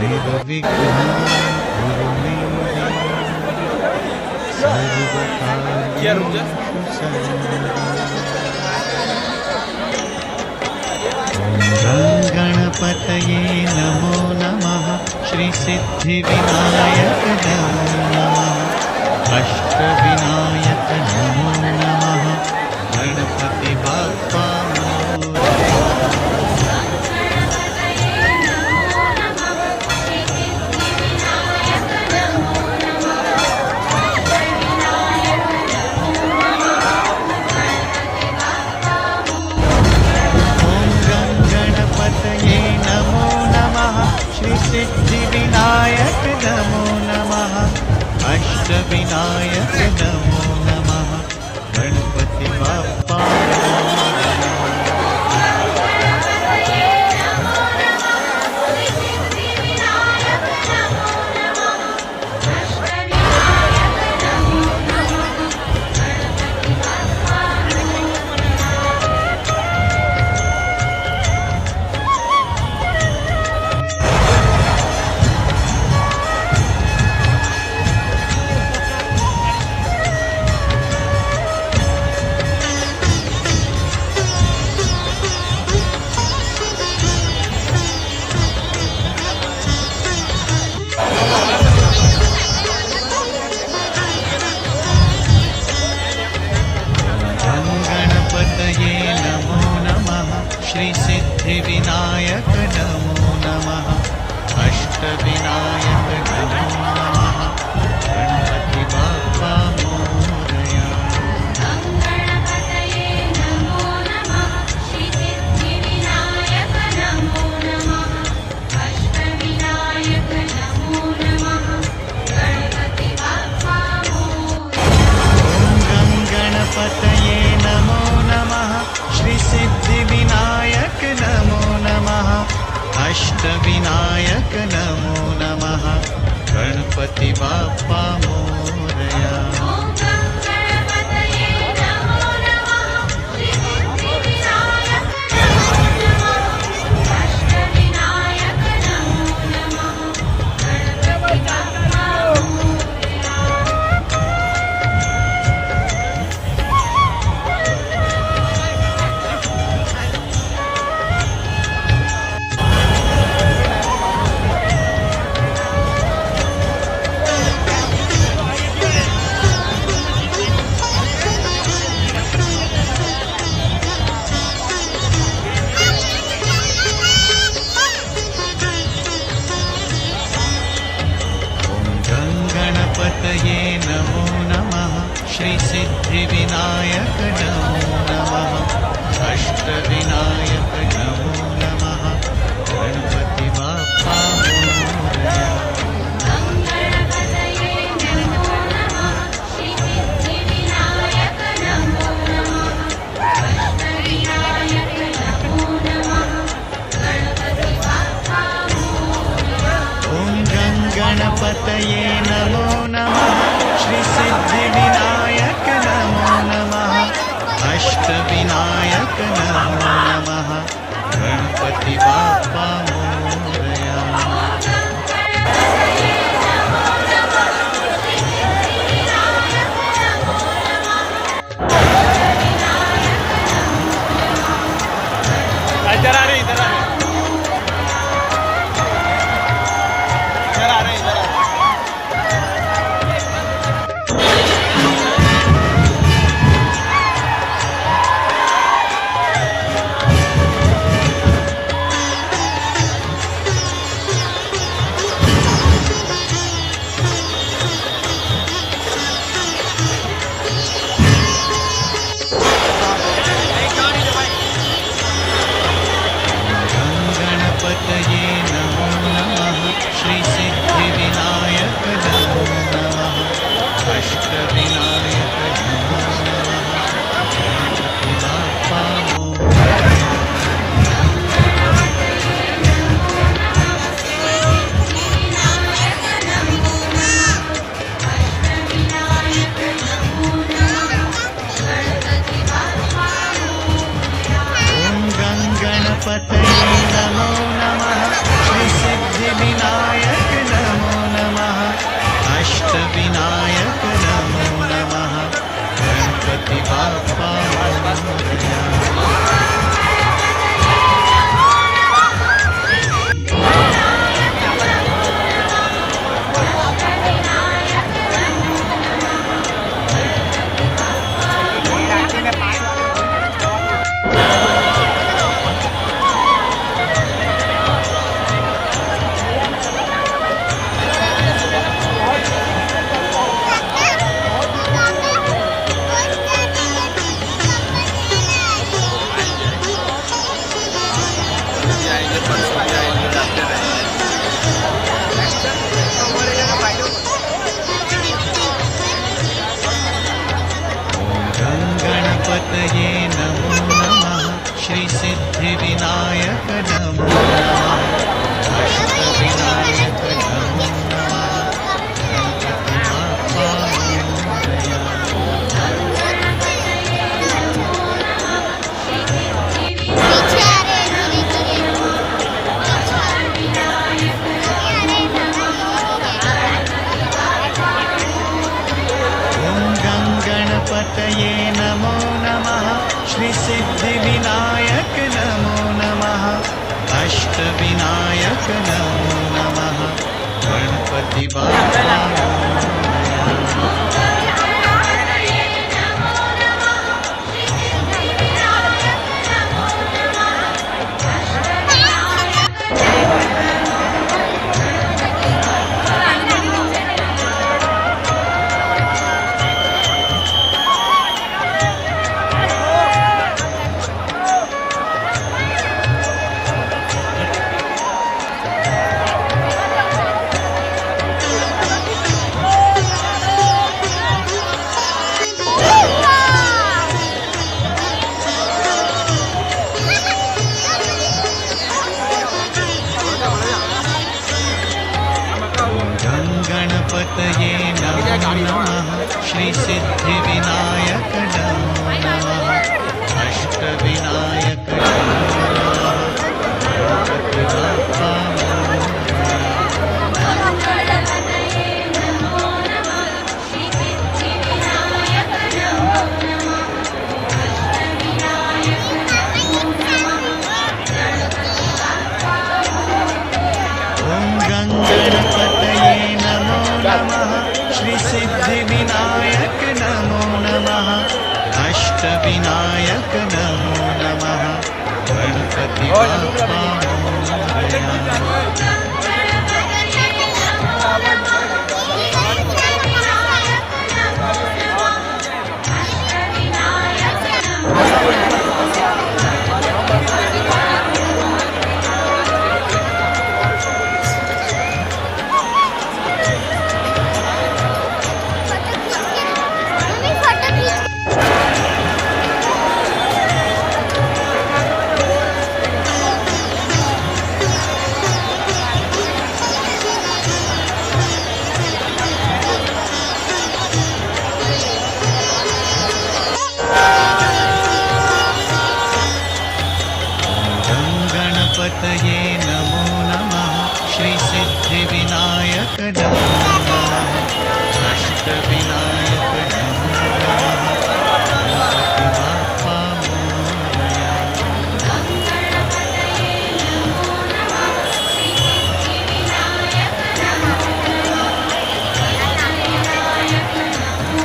निर्विघ्नं कुरु मे देव सर्वकार्येषु सर्वदा। ॐ गणपतये नमो नमः श्रीसिद्धिविनायक नमो नमः अष्टविनायक नमो नमः गणपति बाप्पा सिद्धिविनायक नमो नमः अष्टविनायक नमो नमः गणपति बाप्पा श्रीसिद्धिविनायक नमो नमः अष्टविनायक नमो नमः गणपति बाप्पा मोरया। गणपतये नमो नमः श्रीसिद्धिविनायक नमो नमः अष्टविनायक नमो नमः गणपति बाप्पा मोरया। ॐ गणपतये नमो नमः श्रीसिद्धिविनायक नमो नमः अष्टविनायक नमो नमः गणपति बाप्पा मोरया। गणपतये नमो नमः श्रीसिद्धिविनायक नमो नमः अष्टविनायक नमो नमः गणपति बाप्पा मोरया। गणपतये नमो नमः श्रीसिद्धिविनायक नमो नमः अष्टविनायक नमो नमः गणपति बाप्पा मोरया। गणपतये नमो नमः श्रीसिद्धिविनायक नमो नमः अष्टविनायक नमो नमः गणपति बाप्पा मोरया। ॐ गणपतये नमो नमः श्रीसिद्धिविनायक नमो नमः अष्टविनायक नमो नमः गणपति बाप्पा मोरया। गणपतये नमो नमः श्रीसिद्धिविनायक नमो नमः अष्टविनायक नमो नमः इधर आ रहे इधर आ रहे इधर आ रहे इधर आ रहे। गणपतिविनायक नमो नमः गणपति बाप्पा गणपतये नमो नमः श्री सिद्धिविनायक नमो नमः अष्टविनायक नमो नमः गणपति बाप्पा ॐ गणपतये नमो नमः श्री सिद्धिविनायक नमो नमः अष्टविनायक नमो नमः गणपति बाप्पा मोरया गणपतये नमो नमः श्री सिद्धिविनायक नमो